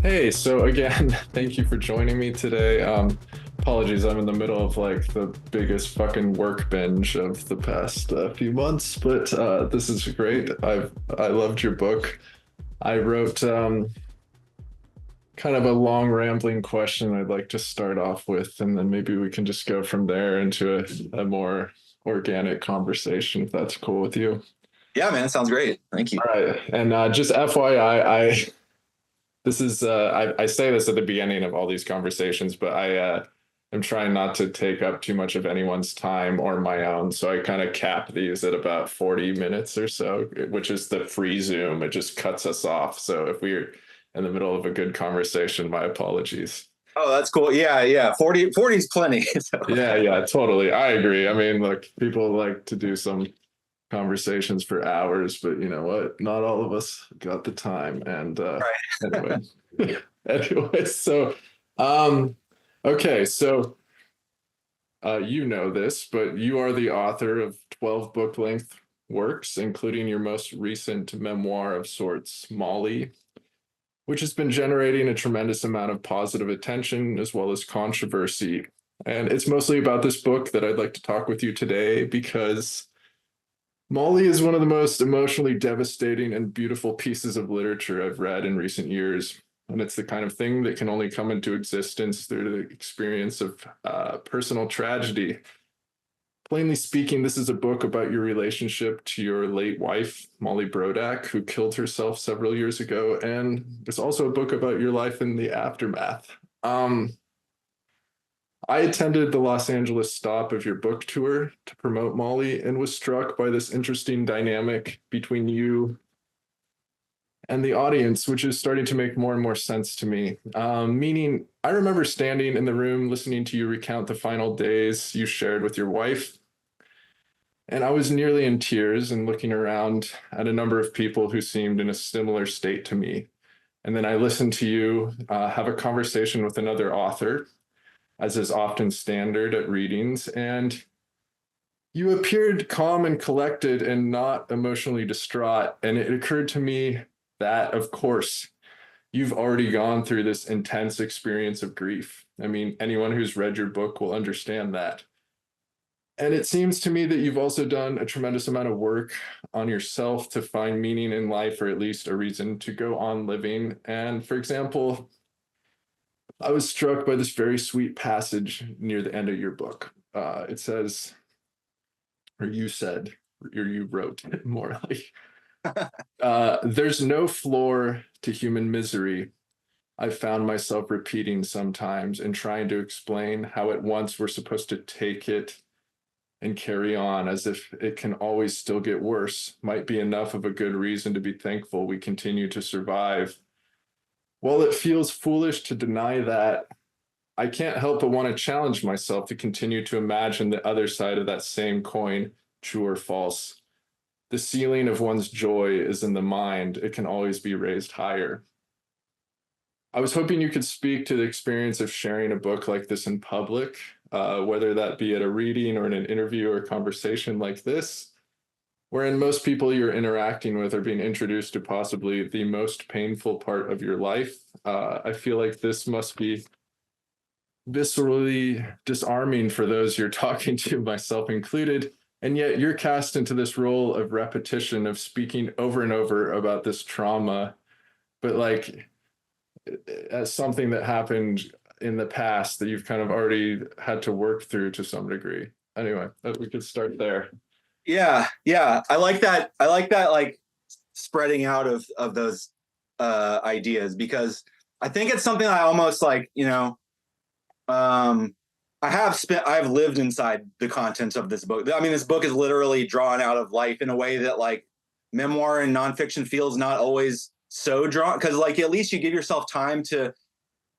Hey, so again, thank you for joining me today. Apologies, I'm in the middle of like the biggest fucking work binge of the past few months, but this is great. I loved your book. I wrote kind of a long rambling question I'd like to start off with, and then maybe we can just go from there into a more organic conversation, if that's cool with you. Yeah, man, sounds great. Thank you. All right, and just FYI, I this is I say this at the beginning of all these conversations, but I am trying not to take up too much of anyone's time or my own. So I kind of cap these at about 40 minutes or so, which is the free Zoom. It just cuts us off. So if we're in the middle of a good conversation, my apologies. Oh, that's cool. Yeah, yeah. 40 is plenty. So. Yeah, yeah, totally. I agree. I mean, look, people like to do some conversations for hours, but you know what? Not all of us got the time. And anyway, Right. anyway, so um, okay, so you know this, but you are the author of 12 book length works, including your most recent memoir of sorts, Molly, which has been generating a tremendous amount of positive attention as well as controversy. And it's mostly about this book that I'd like to talk with you today because Molly is one of the most emotionally devastating and beautiful pieces of literature I've read in recent years. And it's the kind of thing that can only come into existence through the experience of personal tragedy. Plainly speaking, this is a book about your relationship to your late wife, Molly Brodak, who killed herself several years ago. And it's also a book about your life in the aftermath. I attended the Los Angeles stop of your book tour to promote Molly and was struck by this interesting dynamic between you and the audience, which is starting to make more and more sense to me. Meaning, I remember standing in the room listening to you recount the final days you shared with your wife. And I was nearly in tears and looking around at a number of people who seemed in a similar state to me. And then I listened to you have a conversation with another author, as is often standard at readings, and you appeared calm and collected and not emotionally distraught. And it occurred to me that, of course, you've already gone through this intense experience of grief. I mean, anyone who's read your book will understand that. And it seems to me that you've also done a tremendous amount of work on yourself to find meaning in life, or at least a reason to go on living. And for example, I was struck by this very sweet passage near the end of your book. It says, or you said, or you wrote more like, there's no floor to human misery. I've found myself repeating sometimes and trying to explain how at once we're supposed to take it and carry on as if it can always still get worse might be enough of a good reason to be thankful we continue to survive. While it feels foolish to deny that, I can't help but want to challenge myself to continue to imagine the other side of that same coin, true or false. The ceiling of one's joy is in the mind. It can always be raised higher. I was hoping you could speak to the experience of sharing a book like this in public, whether that be at a reading or in an interview or conversation like this, wherein most people you're interacting with are being introduced to possibly the most painful part of your life. I feel like this must be viscerally disarming for those you're talking to, myself included. And yet you're cast into this role of repetition, of speaking over and over about this trauma, but like as something that happened in the past that you've kind of already had to work through to some degree. Anyway, we could start there. Yeah, yeah. I like that. I like that, like spreading out of those ideas, because I think it's something I almost like, I've lived inside the contents of this book. I mean, this book is literally drawn out of life in a way that like memoir and nonfiction feels not always so drawn, because like at least you give yourself time to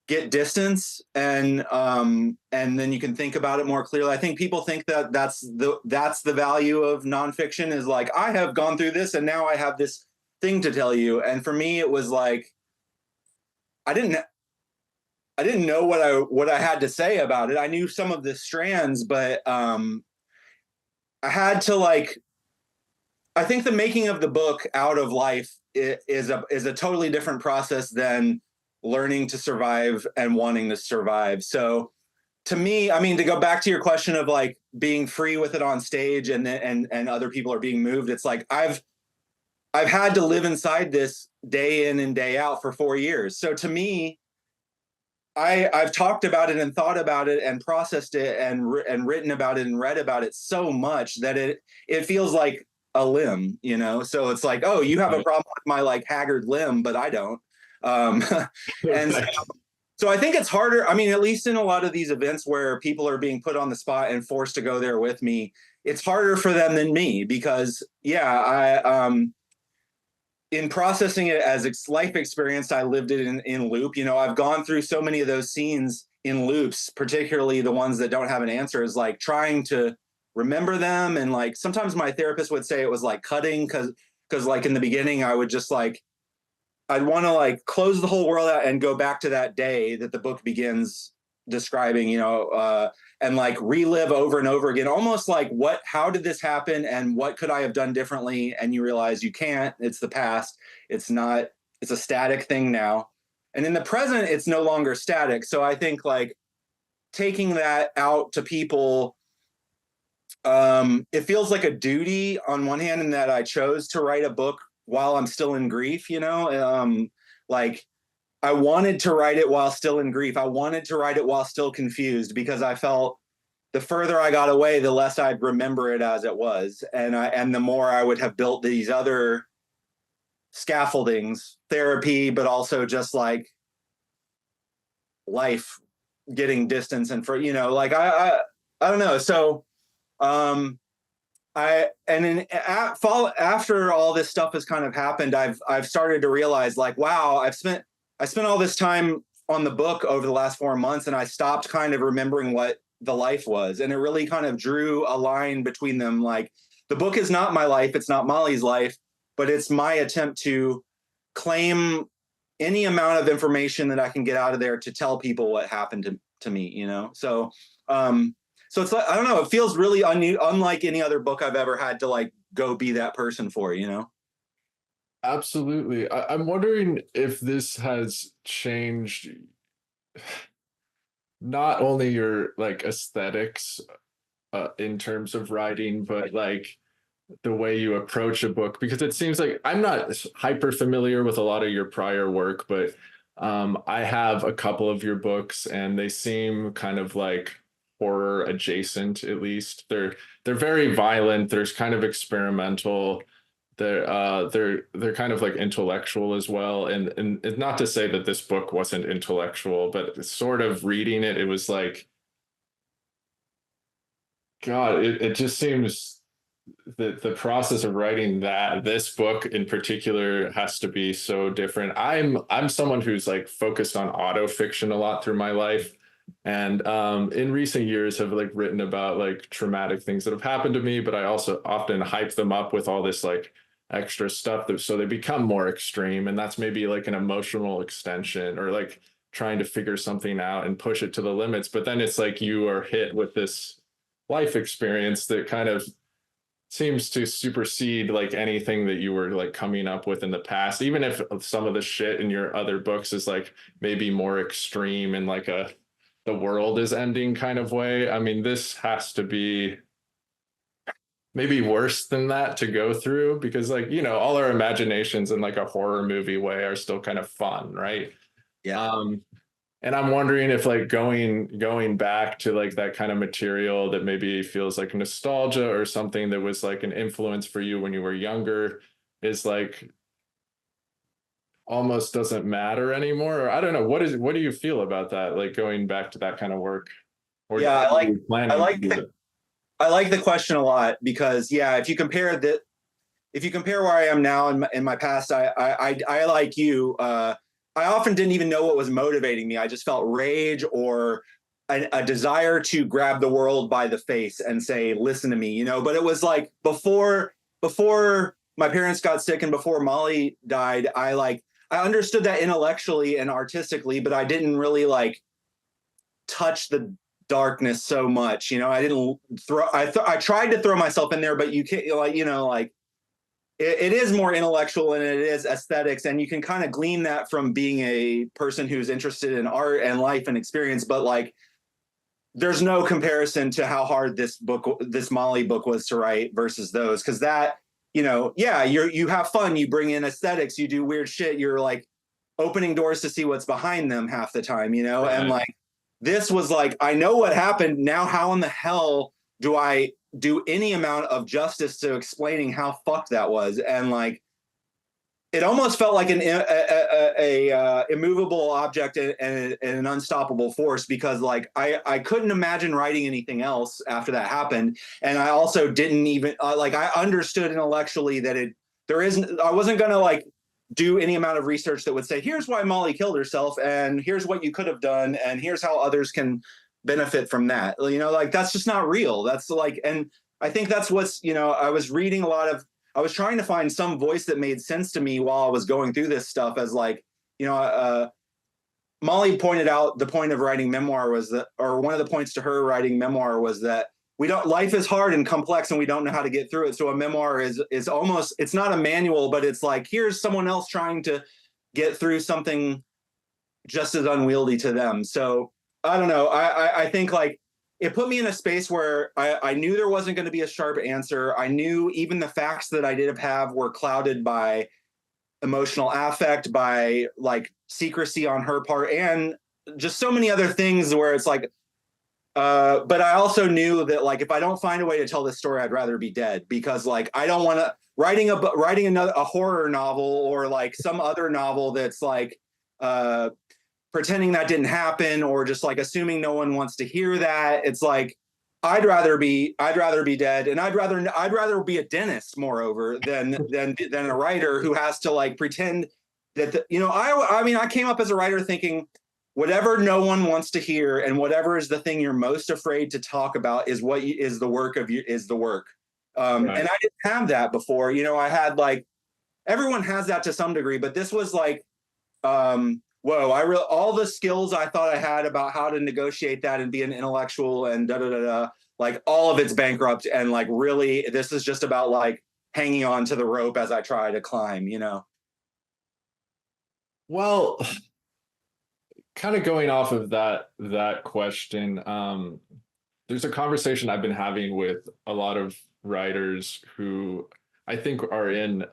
get distance, and then you can think about it more clearly. I think people think that that's the value of nonfiction, is like, I have gone through this and now I have this thing to tell you. And for me, it was like I didn't know what I had to say about it. I knew some of the strands, but I had to like. I think the making of the book out of life is a totally different process than learning to survive and wanting to survive. So to me, I mean, to go back to your question of like being free with it on stage and other people are being moved, it's like I've had to live inside this day in and day out for 4 years. So to me, I've talked about it and thought about it and processed it and written about it and read about it so much that it feels like a limb, you know. So it's like, oh, you have a problem with my like haggard limb, but I don't. Um, and so I think it's harder. I mean, at least in a lot of these events where people are being put on the spot and forced to go there with me, it's harder for them than me because, yeah, in processing it as life experience, I lived it in loop. You know, I've gone through so many of those scenes in loops, particularly the ones that don't have an answer, is like trying to remember them. And like sometimes my therapist would say it was like cutting because like in the beginning, I would just like, I'd want to like close the whole world out and go back to that day that the book begins describing, you know, and like relive over and over again, almost like how did this happen and what could I have done differently? And you realize you can't, it's the past. It's not, it's a static thing now. And in the present, it's no longer static. So I think like taking that out to people, it feels like a duty on one hand in that I chose to write a book while I'm still in grief, you know, like I wanted to write it while still in grief. I wanted to write it while still confused because I felt the further I got away, the less I'd remember it as it was. And the more I would have built these other scaffoldings, therapy, but also just like life getting distance and for, you know, like I don't know. So after all this stuff has kind of happened, I've started to realize like, wow, I spent all this time on the book over the last 4 months, and I stopped kind of remembering what the life was. And it really kind of drew a line between them. Like the book is not my life. It's not Molly's life, but it's my attempt to claim any amount of information that I can get out of there to tell people what happened to me, you know? So, so it's like, I don't know, it feels really unlike any other book I've ever had to like go be that person for, you know? Absolutely. I'm wondering if this has changed not only your like aesthetics in terms of writing, but like the way you approach a book, because it seems like I'm not hyper familiar with a lot of your prior work, but I have a couple of your books and they seem kind of like horror adjacent, at least. They're very violent, there's kind of experimental, they're kind of like intellectual as well. And not to say that this book wasn't intellectual, but sort of reading it, it was like, God, it just seems that the process of writing this book in particular has to be so different. I'm someone who's like focused on auto fiction a lot through my life. And in recent years have like written about like traumatic things that have happened to me, but I also often hype them up with all this like extra stuff so they become more extreme. And that's maybe like an emotional extension or like trying to figure something out and push it to the limits. But then it's like you are hit with this life experience that kind of seems to supersede like anything that you were like coming up with in the past, even if some of the shit in your other books is like maybe more extreme in like the world is ending kind of way. I mean, this has to be maybe worse than that to go through because like, you know, all our imaginations in like a horror movie way are still kind of fun, right? Yeah. And I'm wondering if like going back to like that kind of material that maybe feels like nostalgia or something that was like an influence for you when you were younger is like almost doesn't matter anymore. Or I don't know, what do you feel about that? Like going back to that kind of work? Or Yeah, are you planning to do it? I like the question a lot because yeah, if you compare where I am now in my past, I like you. I often didn't even know what was motivating me. I just felt rage or a desire to grab the world by the face and say, "Listen to me," you know. But it was like before my parents got sick and before Molly died, I understood that intellectually and artistically, but I didn't really like touch the darkness so much, you know. I didn't throw. I tried to throw myself in there, but you can't. Like, you know, like it is more intellectual and it is aesthetics, and you can kind of glean that from being a person who's interested in art and life and experience. But like, there's no comparison to how hard this Molly book was to write versus those, because that, yeah, you have fun, you bring in aesthetics, you do weird shit, you're like opening doors to see what's behind them half the time, Right. and like this was like, I know what happened. Now, how in the hell do I do any amount of justice to explaining how fucked that was? And like, it almost felt like a immovable object and an unstoppable force, because like I couldn't imagine writing anything else after that happened, and I also didn't even like, I understood intellectually that I wasn't gonna like do any amount of research that would say, here's why Molly killed herself, and here's what you could have done, and here's how others can benefit from that. Like, that's just not real. That's like, and I think that's what's, I was reading a lot of, I was trying to find some voice that made sense to me while I was going through this stuff, as like, Molly pointed out the point of writing memoir was that, or one of the points to her writing memoir was that life is hard and complex and we don't know how to get through it. So a memoir is almost, it's not a manual, but it's like, here's someone else trying to get through something just as unwieldy to them. So I don't know. I think like, it put me in a space where I knew there wasn't going to be a sharp answer. I knew even the facts that I did have were clouded by emotional affect, by like secrecy on her part, and just so many other things where it's like, but I also knew that like, if I don't find a way to tell this story, I'd rather be dead, because like, I don't want to writing a horror novel or like some other novel that's like, pretending that didn't happen, or just like assuming no one wants to hear that. It's like, I'd rather be dead, and I'd rather be a dentist, moreover, than a writer who has to like pretend that I mean, I came up as a writer thinking whatever no one wants to hear and whatever is the thing you're most afraid to talk about is what is the work of you, is the work. Right. And I didn't have that before. I had like, everyone has that to some degree, but this was like, whoa, all the skills I thought I had about how to negotiate that and be an intellectual and like all of it's bankrupt. And like, really, this is just about like hanging on to the rope as I try to climb, Well, kind of going off of that question, there's a conversation I've been having with a lot of writers who I think are in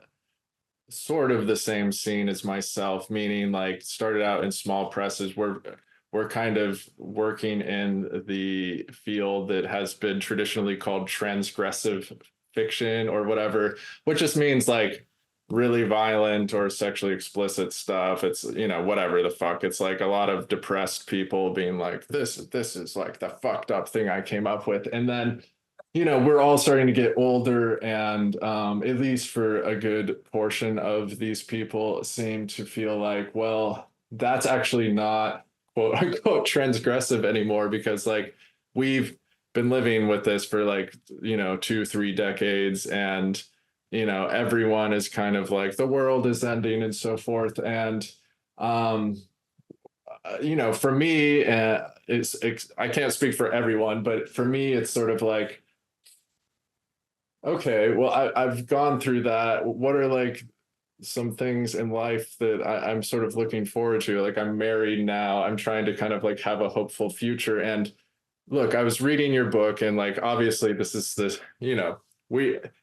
sort of the same scene as myself, meaning like started out in small presses. We're kind of working in the field that has been traditionally called transgressive fiction or whatever, which just means like really violent or sexually explicit stuff. It's, whatever the fuck. It's like a lot of depressed people being like, this is like the fucked up thing I came up with. And then we're all starting to get older, and at least for a good portion of these people seem to feel like, well, that's actually not quote unquote transgressive anymore, because like we've been living with this for like, 2-3 decades, and everyone is kind of like the world is ending and so forth. And for me, it's I can't speak for everyone, but for me, it's sort of like, okay, well, I've gone through that. What are like some things in life that I'm sort of looking forward to? Like, I'm married now. I'm trying to kind of like have a hopeful future. And look, I was reading your book, and like, obviously this is the,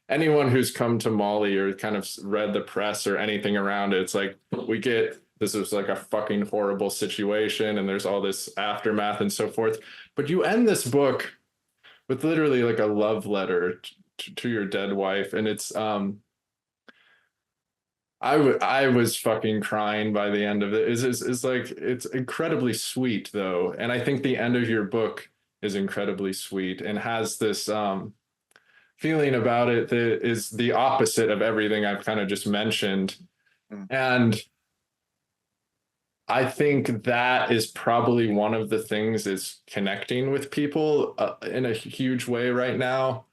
anyone who's come to Molly or kind of read the press or anything around it, it's like, this is like a fucking horrible situation, and there's all this aftermath and so forth. But you end this book with literally like a love letter to your dead wife, and it's I was fucking crying by the end of it. It's like, it's incredibly sweet though, and I think the end of your book is incredibly sweet and has this feeling about it that is the opposite of everything I've kind of just mentioned. And I think that is probably one of the things that's connecting with people in a huge way right now.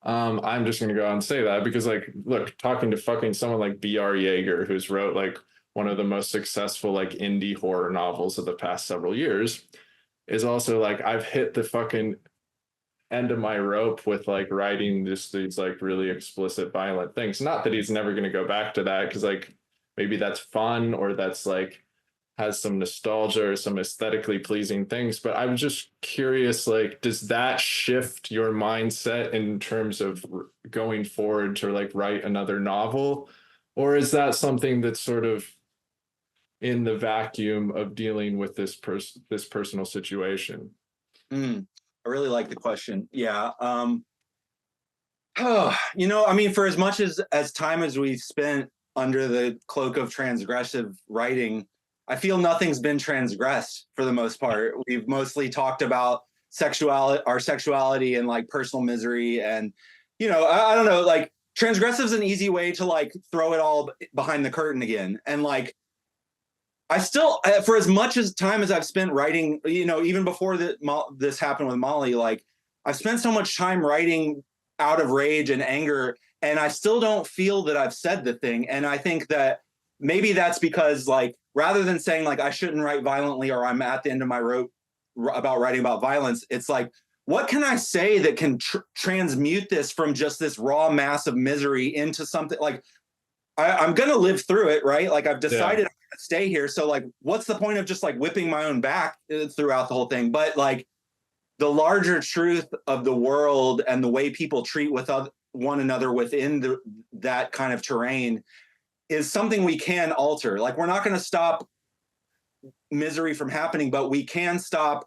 I'm just going to go out and say that because, like, look, talking to fucking someone like B.R. Yeager, who's wrote like one of the most successful like indie horror novels of the past several years, is also like, I've hit the fucking end of my rope with like writing just these like really explicit violent things. Not that he's never going to go back to that, because like maybe that's fun, or that's like has some nostalgia or some aesthetically pleasing things. But I'm just curious, like, does that shift your mindset in terms of going forward to like write another novel? Or is that something that's sort of in the vacuum of dealing with this personal situation? I really like the question. Yeah. You know, I mean, for as much as time as we've spent under the cloak of transgressive writing, I feel nothing's been transgressed for the most part. We've mostly talked about our sexuality and like personal misery, and you know, I don't know, like transgressive is an easy way to like throw it all behind the curtain again, and like I still, for as much as time as I've spent writing, you know, even before this happened with Molly, like I've spent so much time writing out of rage and anger, and I still don't feel that I've said the thing. And I think that maybe that's because, like, rather than saying like I shouldn't write violently or I'm at the end of my rope about writing about violence, it's like, what can I say that can transmute this from just this raw mass of misery into something like I'm going to live through it, right? Like I've decided I'm going to stay here. So like, what's the point of just like whipping my own back throughout the whole thing? But like the larger truth of the world and the way people treat with one another within that kind of terrain is something we can alter. Like we're not going to stop misery from happening, but we can stop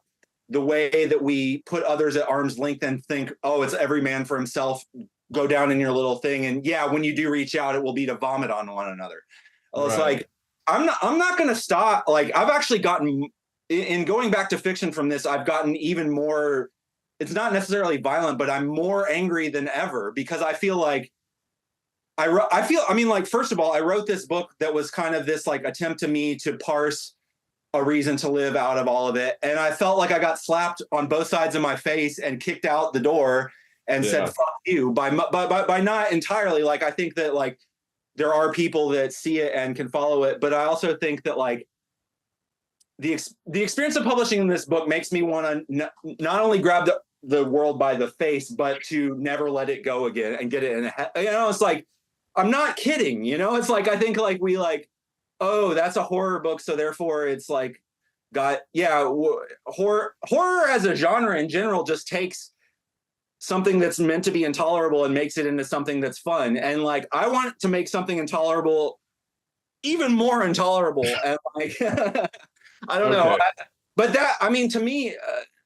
the way that we put others at arm's length and think, oh, it's every man for himself. Go down in your little thing, and yeah, when you do reach out, it will be to vomit on one another. Right. It's like I'm not going to stop. Like I've actually gotten in going back to fiction from this. I've gotten even more. It's not necessarily violent, but I'm more angry than ever because I feel like I mean, like first of all, I wrote this book that was kind of this like attempt to me to parse a reason to live out of all of it, and I felt like I got slapped on both sides of my face and kicked out the door. And said "fuck you" by not entirely. Like I think that like there are people that see it and can follow it, but I also think that like the experience of publishing this book makes me want to not only grab the world by the face, but to never let it go again and get it in a head. You know, it's like I'm not kidding. You know, it's like I think like we like, oh, that's a horror book, so therefore it's like horror as a genre in general just takes something that's meant to be intolerable and makes it into something that's fun. And like, I want to make something intolerable even more intolerable. And like, I don't know. But that, I mean, to me,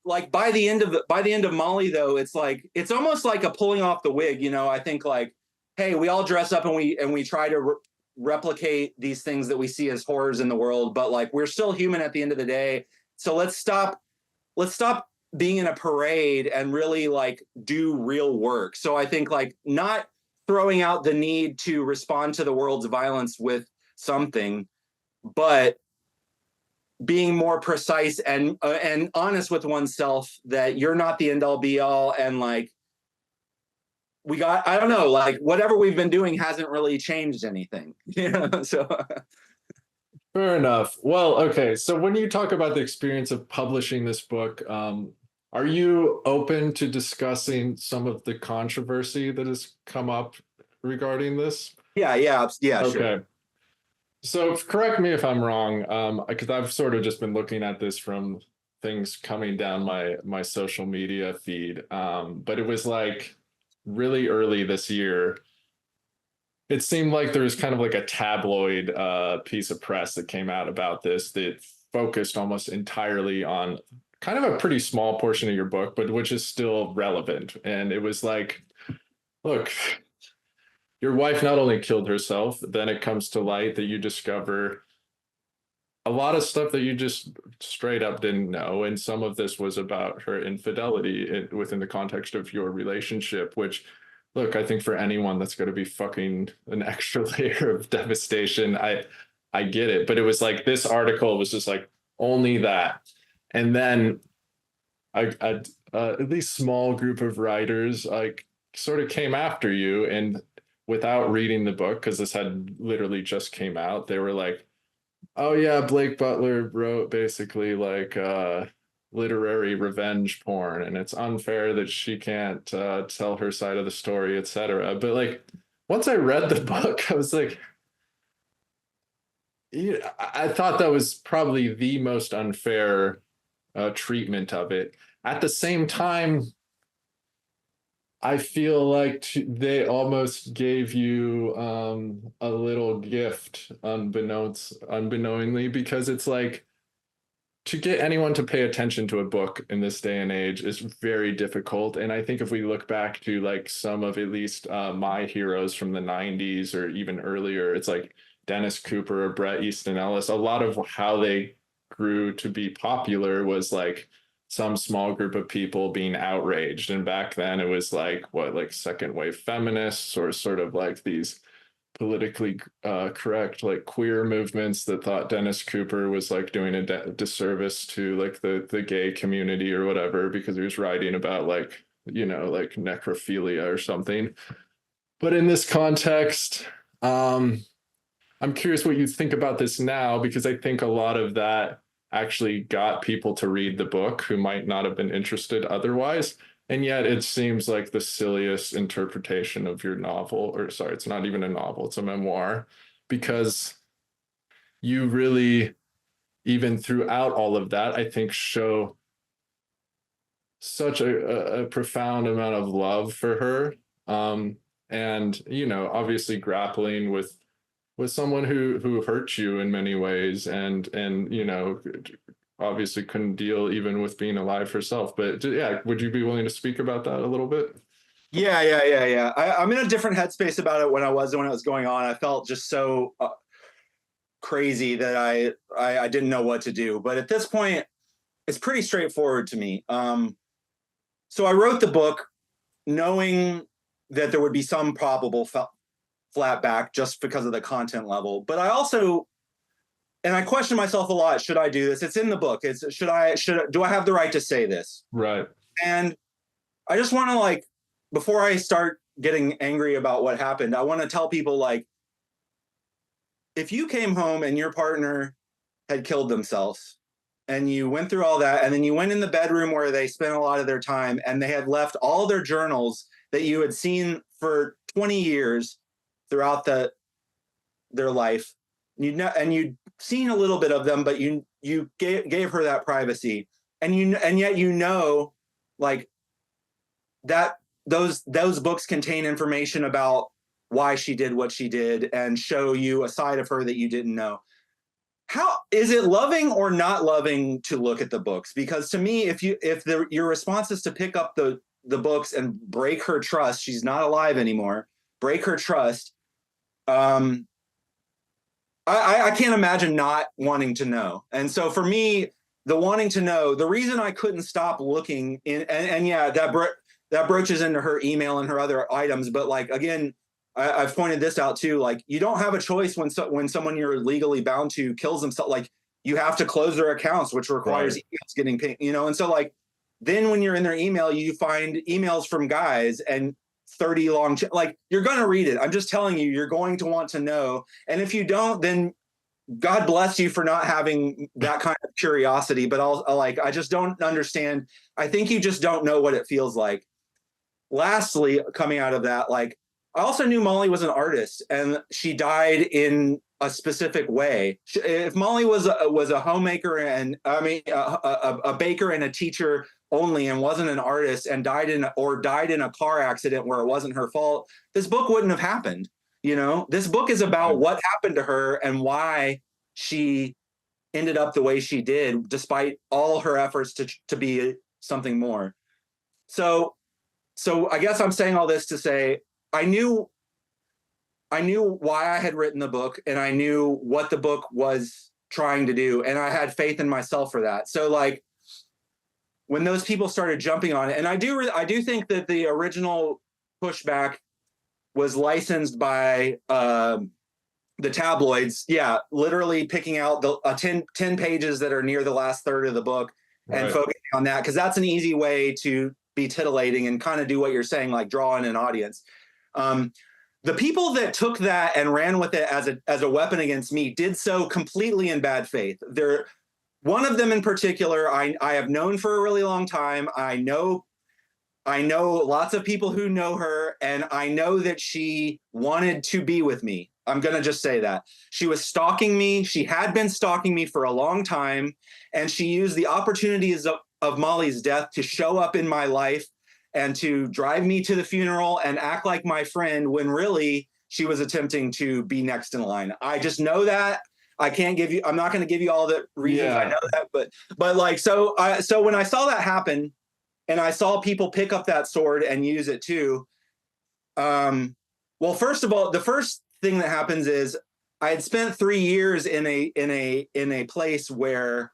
like by the end of Molly, though, it's like, it's almost like a pulling off the wig. You know, I think like, hey, we all dress up and we try to replicate these things that we see as horrors in the world, but like, we're still human at the end of the day. So let's stop being in a parade and really like do real work. So I think like not throwing out the need to respond to the world's violence with something, but being more precise and honest with oneself that you're not the end all be all. And like, I don't know, like whatever we've been doing hasn't really changed anything. You know, so. Fair enough. Well, okay. So when you talk about the experience of publishing this book, are you open to discussing some of the controversy that has come up regarding this? Yeah, okay. Sure. So correct me if I'm wrong, because I've sort of just been looking at this from things coming down my social media feed. But it was like really early this year. It seemed like there was kind of like a tabloid piece of press that came out about this that focused almost entirely on kind of a pretty small portion of your book, but which is still relevant. And it was like, look, your wife not only killed herself, then it comes to light that you discover a lot of stuff that you just straight up didn't know. And some of this was about her infidelity within the context of your relationship, which, look, I think for anyone that's going to be fucking an extra layer of devastation, I get it. But it was like this article was just like only that. And then these small group of writers like sort of came after you, and without reading the book, because this had literally just came out, they were like, oh yeah, Blake Butler wrote basically like literary revenge porn, and it's unfair that she can't tell her side of the story, etc. But like once I read the book, I was like, yeah, I thought that was probably the most unfair treatment of it. At the same time, I feel like they almost gave you a little gift unknowingly, because it's like to get anyone to pay attention to a book in this day and age is very difficult. And I think if we look back to like some of at least my heroes from the 90s or even earlier, it's like Dennis Cooper or Bret Easton Ellis, a lot of how they grew to be popular was like some small group of people being outraged. And back then it was like what, like second wave feminists or sort of like these politically correct like queer movements that thought Dennis Cooper was like doing a disservice to like the gay community or whatever because he was writing about like, you know, like necrophilia or something. But in this context, I'm curious what you think about this now, because I think a lot of that actually got people to read the book who might not have been interested otherwise. And yet it seems like the silliest interpretation of your novel, or sorry, it's not even a novel, it's a memoir, because you really, even throughout all of that, I think show such a profound amount of love for her. And, you know, obviously grappling with someone who hurt you in many ways, and you know, obviously couldn't deal even with being alive herself. But yeah, would you be willing to speak about that a little bit? Yeah. I'm in a different headspace about it when it was going on. I felt just so crazy that I didn't know what to do. But at this point, it's pretty straightforward to me. So I wrote the book knowing that there would be some probable flat back just because of the content level. But I also, and I question myself a lot, should I do this? It's in the book. It's do I have the right to say this? Right. And I just want to, like, before I start getting angry about what happened, I want to tell people, like, if you came home and your partner had killed themselves and you went through all that, and then you went in the bedroom where they spent a lot of their time and they had left all their journals that you had seen for 20 years throughout their life, and you'd seen a little bit of them, but you gave her that privacy, and yet, you know, like, that those books contain information about why she did what she did and show you a side of her that you didn't know. How is it loving or not loving to look at the books? Because to me, if your response is to pick up the books and break her trust, she's not alive anymore, break her trust, I can't imagine not wanting to know. And so for me, the wanting to know, the reason I couldn't stop looking in, and yeah, that broaches into her email and her other items. But like, again, I've pointed this out too. Like, you don't have a choice when someone you're legally bound to kills themselves. Like, you have to close their accounts, which requires emails getting pinged, you know? And so, like, then when you're in their email, you find emails from guys and 30 long, like, you're going to read it. I'm just telling you, you're going to want to know. And if you don't, then God bless you for not having that kind of curiosity. But I just don't understand. I think you just don't know what it feels like. Lastly, coming out of that, like, I also knew Molly was an artist and she died in a specific way. If Molly was a homemaker and a baker and a teacher only, and wasn't an artist, and died in a car accident where it wasn't her fault, this book wouldn't have happened. You know, this book is about what happened to her and why she ended up the way she did, despite all her efforts to be something more. So I guess I'm saying all this to say, I knew why I had written the book, and I knew what the book was trying to do, and I had faith in myself for that. So, like, when those people started jumping on it, and I do think that the original pushback was licensed by the tabloids. Yeah, literally picking out the 10 pages that are near the last third of the book and focusing on that, because that's an easy way to be titillating and kind of do what you're saying, like draw in an audience. The people that took that and ran with it as a weapon against me did so completely in bad faith. one of them in particular, I have known for a really long time. I know lots of people who know her, and I know that she wanted to be with me. I'm going to just say that. She was stalking me. She had been stalking me for a long time, and she used the opportunities of Molly's death to show up in my life and to drive me to the funeral and act like my friend when really she was attempting to be next in line. I just know that. I'm not going to give you all the reasons I Yeah. know that, but like, so when I saw that happen, and I saw people pick up that sword and use it too. Well, first of all, the first thing that happens is I had spent 3 years in a place where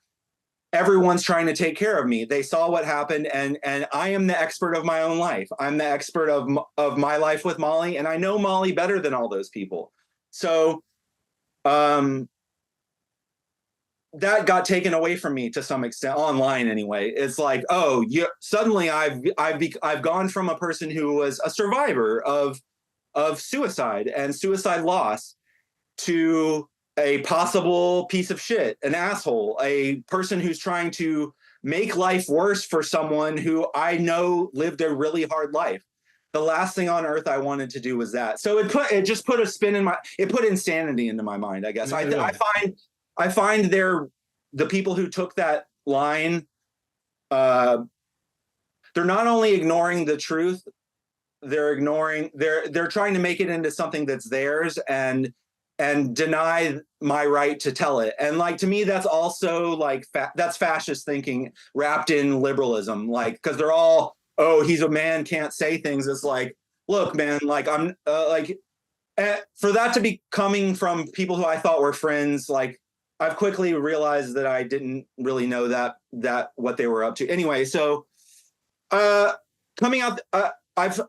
everyone's trying to take care of me. They saw what happened, and I am the expert of my own life. I'm the expert of my life with Molly, and I know Molly better than all those people. So, that got taken away from me to some extent online anyway. It's like, oh, suddenly I've gone from a person who was a survivor of suicide and suicide loss to a possible piece of shit, an asshole, a person who's trying to make life worse for someone who I know lived a really hard life. The last thing on earth I wanted to do was that. So it just put a spin in it put insanity into my mind, I guess. Yeah. I find the people who took that line, they're not only ignoring the truth, they're trying to make it into something that's theirs and deny my right to tell it. And like, to me, that's also like that's fascist thinking wrapped in liberalism. Like, because they're all, oh, he's a man, can't say things. It's like, look, man, like I'm for that to be coming from people who I thought were friends, like I've quickly realized that I didn't really know that what they were up to. Anyway, so coming out, I've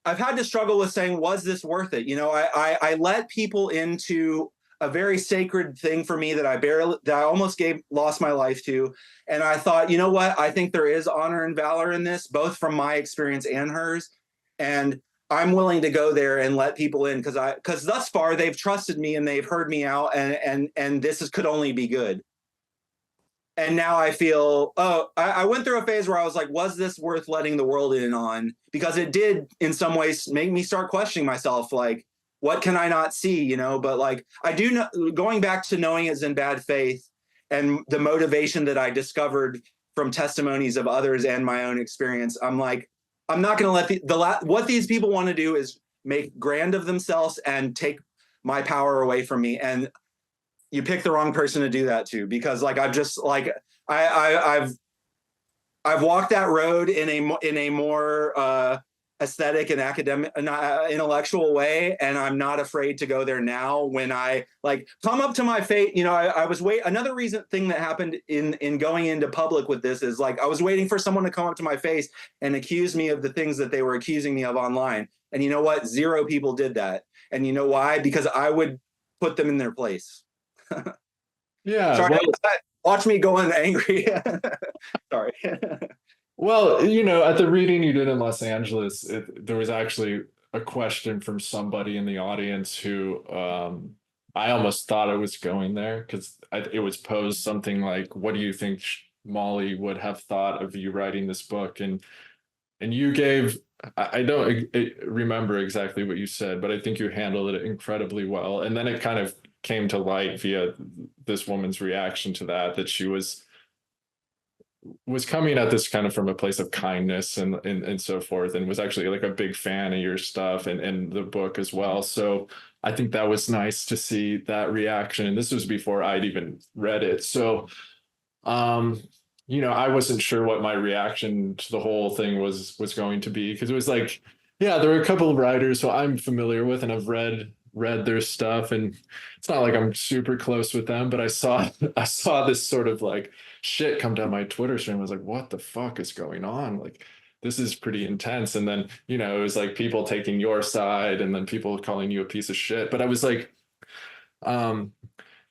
had to struggle with saying, was this worth it? You know, I let people into a very sacred thing for me that I almost lost my life to. And I thought, you know what? I think there is honor and valor in this, both from my experience and hers. And I'm willing to go there and let people in because thus far they've trusted me and they've heard me out, and could only be good. And now I feel, I went through a phase where I was like, was this worth letting the world in on? Because it did in some ways make me start questioning myself, like, what can I not see, you know? But like, I do know, going back to knowing it's in bad faith and the motivation that I discovered from testimonies of others and my own experience, I'm like, I'm not going to let what these people want to do is make grand of themselves and take my power away from me. And you pick the wrong person to do that to, because like I've just like I've walked that road in a more aesthetic and academic, intellectual way, and I'm not afraid to go there now. When I like come up to my fate, you know, I was another thing that happened in going into public with this is like I was waiting for someone to come up to my face and accuse me of the things that they were accusing me of online. And you know what? 0 people did that. And you know why? Because I would put them in their place. Yeah. Sorry, Well, watch me going angry. Sorry. well, you know, at the reading you did in Los Angeles, there was actually a question from somebody in the audience who I almost thought I was going there because it was posed something like, "What do you think Molly would have thought of you writing this book?" And you gave, I don't remember exactly what you said, but I think you handled it incredibly well. And then it kind of came to light via this woman's reaction to that she was coming at this kind of from a place of kindness and so forth, and was actually like a big fan of your stuff and the book as well. So I think that was nice to see that reaction. And this was before I'd even read it. So you know, I wasn't sure what my reaction to the whole thing was going to be, because it was like, yeah, there were a couple of writers who I'm familiar with and I've read their stuff, and it's not like I'm super close with them, but I saw this sort of like shit come down my Twitter stream. I was like, what the fuck is going on? Like, this is pretty intense. And then, you know, it was like people taking your side and then people calling you a piece of shit. But I was like,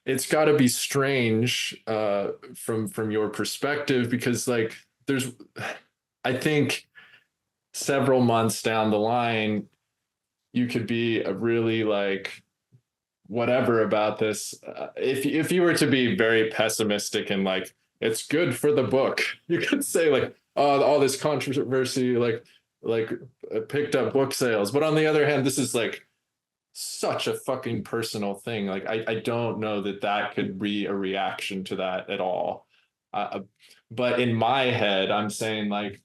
it's got to be strange from your perspective, because like I think several months down the line, you could be a really like whatever about this. If you were to be very pessimistic and like it's good for the book. You could say like, oh, all this controversy, like picked up book sales. But on the other hand, this is like such a fucking personal thing. Like I don't know that that could be a reaction to that at all. Uh, but in my head, I'm saying like,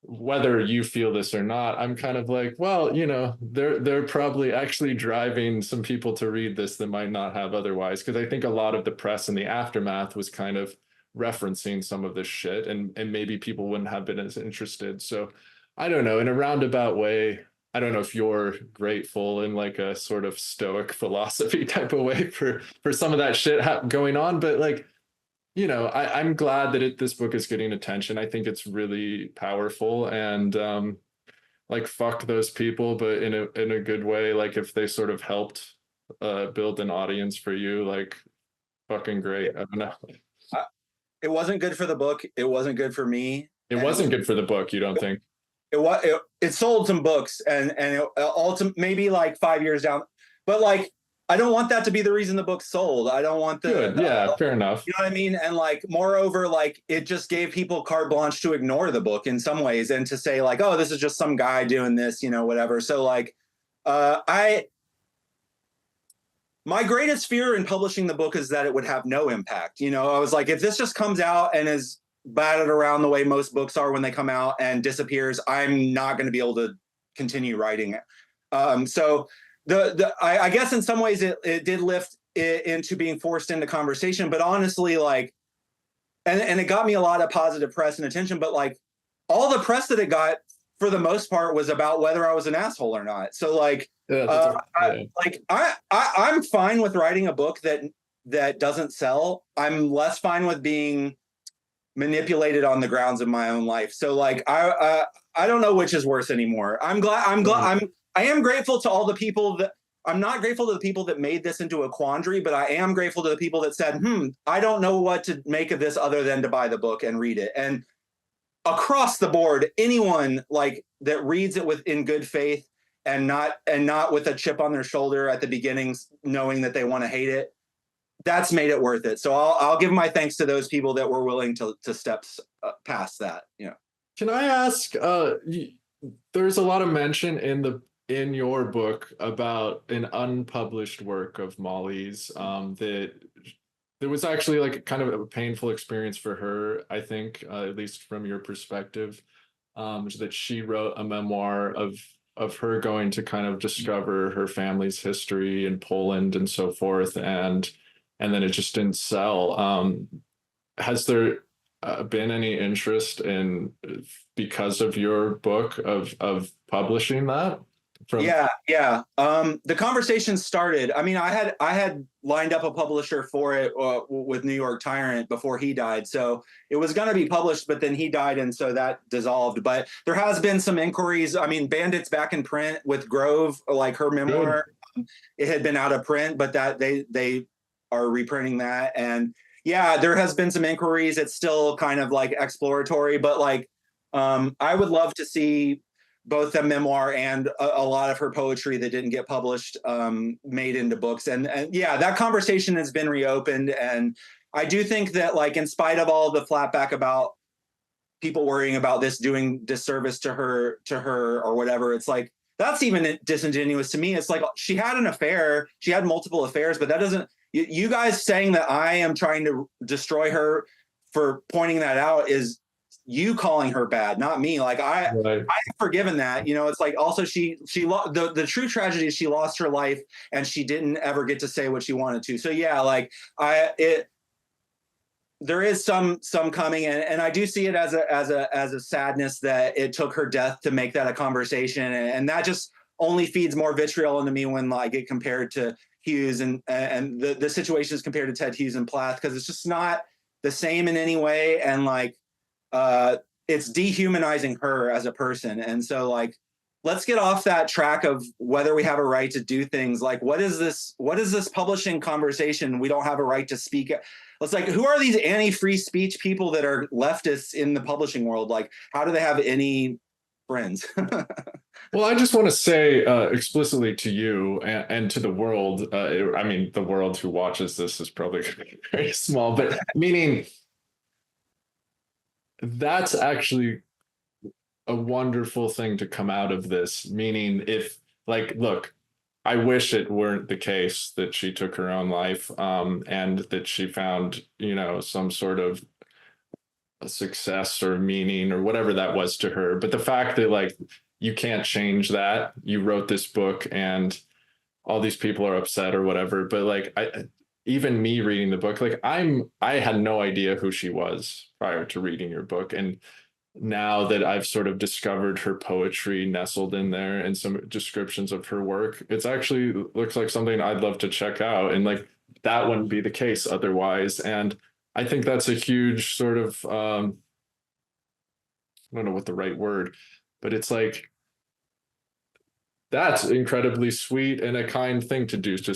whether you feel this or not, I'm kind of like, well, you know, they're probably actually driving some people to read this that might not have otherwise. Because I think a lot of the press in the aftermath was kind of referencing some of this shit, and maybe people wouldn't have been as interested. So I don't know, in a roundabout way, I don't know if you're grateful in like a sort of stoic philosophy type of way for some of that shit going on, but like, you know, I'm glad that this book is getting attention. I think it's really powerful, and like fuck those people, but in a good way. Like if they sort of helped build an audience for you, like fucking great. I don't know. It wasn't good for the book. It wasn't good for me. It wasn't good for the book, you don't think? It sold some books, and ultimately maybe like 5 years down, but like I don't want that to be the reason the book sold. I don't want Good. Yeah, fair enough. You know what I mean? And like, moreover, like it just gave people carte blanche to ignore the book in some ways and to say like, oh, this is just some guy doing this, you know, whatever. So like, my greatest fear in publishing the book is that it would have no impact. You know, I was like, if this just comes out and is batted around the way most books are when they come out and disappears, I'm not going to be able to continue writing it. So I guess in some ways it did lift it into being forced into conversation, but honestly, like, and it got me a lot of positive press and attention, but like all the press that it got for the most part was about whether I was an asshole or not. So like, I'm fine with writing a book that doesn't sell. I'm less fine with being manipulated on the grounds of my own life. So like, I don't know which is worse anymore. I am grateful to all the people that I'm not grateful to the people that made this into a quandary, but I am grateful to the people that said, I don't know what to make of this other than to buy the book and read it. And across the board, anyone like that reads it in good faith and not with a chip on their shoulder at the beginnings, knowing that they want to hate it, that's made it worth it. So I'll give my thanks to those people that were willing to step past that. You know. Can I ask? There's a lot of mention in your book about an unpublished work of Molly's that there was actually like kind of a painful experience for her, I think, at least from your perspective, that she wrote a memoir of her going to kind of discover her family's history in Poland and so forth, and then it just didn't sell. Has there been any interest in, because of your book, of publishing that? Yeah. The conversation started. I mean, I had lined up a publisher for it with New York Tyrant before he died. So it was going to be published, but then he died. And so that dissolved. But there has been some inquiries. I mean, Bandit's back in print with Grove, like her memoir. It had been out of print, but that they are reprinting that. And yeah, there has been some inquiries. It's still kind of like exploratory, but like I would love to see both the memoir and a lot of her poetry that didn't get published made into books. And yeah, that conversation has been reopened. And I do think that, like, in spite of all the flatback about people worrying about this doing disservice to her or whatever, it's like, that's even disingenuous to me. It's like, she had an affair. She had multiple affairs, but that doesn't, you guys saying that I am trying to destroy her for pointing that out is you calling her bad, not me. Like I've forgiven that. You know, it's like, also the true tragedy is she lost her life and she didn't ever get to say what she wanted to. So yeah, like there is some coming, and I do see it as a sadness that it took her death to make that a conversation, and that just only feeds more vitriol into me when like it compared to Hughes and the situation is compared to Ted Hughes and Plath, because it's just not the same in any way, and like it's dehumanizing her as a person. And so like, let's get off that track of whether we have a right to do things. Like, what is this publishing conversation? We don't have a right to speak. It's like, who are these anti-free speech people that are leftists in the publishing world? Like, how do they have any friends? Well, I just want to say explicitly to you and to the world. I mean, the world who watches this is probably very small, but meaning that's actually a wonderful thing to come out of this. Meaning, if like, look, I wish it weren't the case that she took her own life, and that she found, some sort of a success or meaning or whatever that was to her. But the fact that like you can't change that, you wrote this book and all these people are upset or whatever. But like even me reading the book, like I had no idea who she was prior to reading your book. And now that I've sort of discovered her poetry nestled in there and some descriptions of her work, it's actually looks like something I'd love to check out. And like that wouldn't be the case otherwise. And I think that's a huge sort of I don't know what the right word, but it's like that's incredibly sweet and a kind thing to do to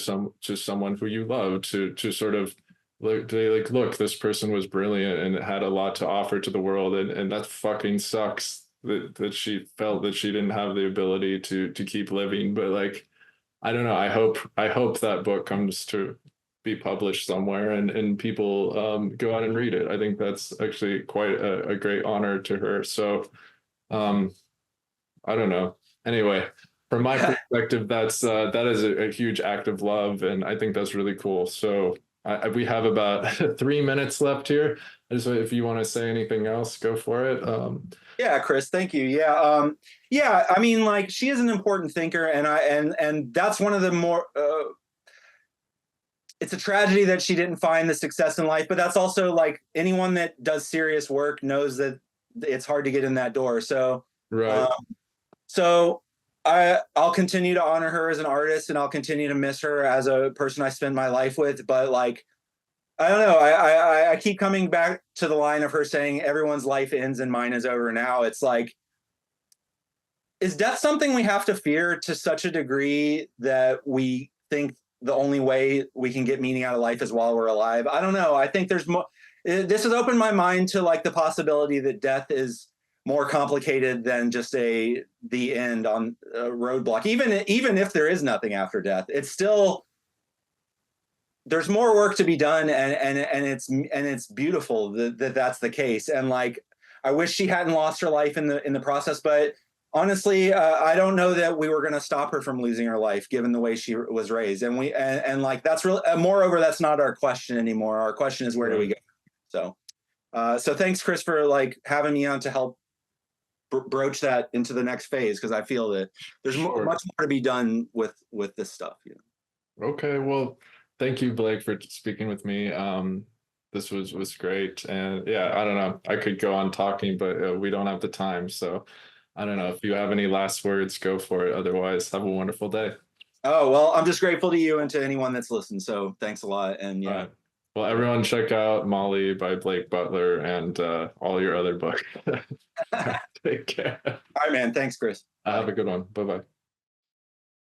someone who you love to sort of look, this person was brilliant and had a lot to offer to the world, and that fucking sucks that she felt that she didn't have the ability to keep living. But like I don't know, I hope that book comes to be published somewhere and people go out and read it. I think that's actually quite a great honor to her. So um I don't know. Anyway, from my perspective, that is a huge act of love, and I think that's really cool. So we have about 3 minutes left here. I just if you want to say anything else, go for it. Yeah, Chris, thank you. Yeah, yeah. I mean, like, she is an important thinker, and that's one of the more. It's a tragedy that she didn't find the success in life, but that's also like anyone that does serious work knows that it's hard to get in that door. So, Right. So I'll continue to honor her as an artist, and I'll continue to miss her as a person I spend my life with. But like, I don't know. I keep coming back to the line of her saying everyone's life ends and mine is over now. It's like, is death something we have to fear to such a degree that we think the only way we can get meaning out of life is while we're alive? I don't know. I think there's more. This has opened my mind to like the possibility that death is more complicated than just the end on a roadblock. Even if there is nothing after death, it's still there's more work to be done, and it's beautiful that that's the case. And like, I wish she hadn't lost her life in the process, but honestly, I don't know that we were going to stop her from losing her life given the way she was raised. And like that's really moreover, that's not our question anymore. Our question is, where do we go? So so thanks, Chris, for like having me on to help broach that into the next phase, because I feel that there's Sure. much more to be done with this stuff. Okay, well, thank you, Blake, for speaking with me. This was great, and yeah, I don't know, I could go on talking, but we don't have the time. So I don't know if you have any last words, go for it. Otherwise, have a wonderful day. Oh, well, I'm just grateful to you and to anyone that's listened. So thanks a lot. And All yeah. right. Well, everyone, check out Molly by Blake Butler and all your other books. Take care. All right, man. Thanks, Chris. Have a good one. Bye bye.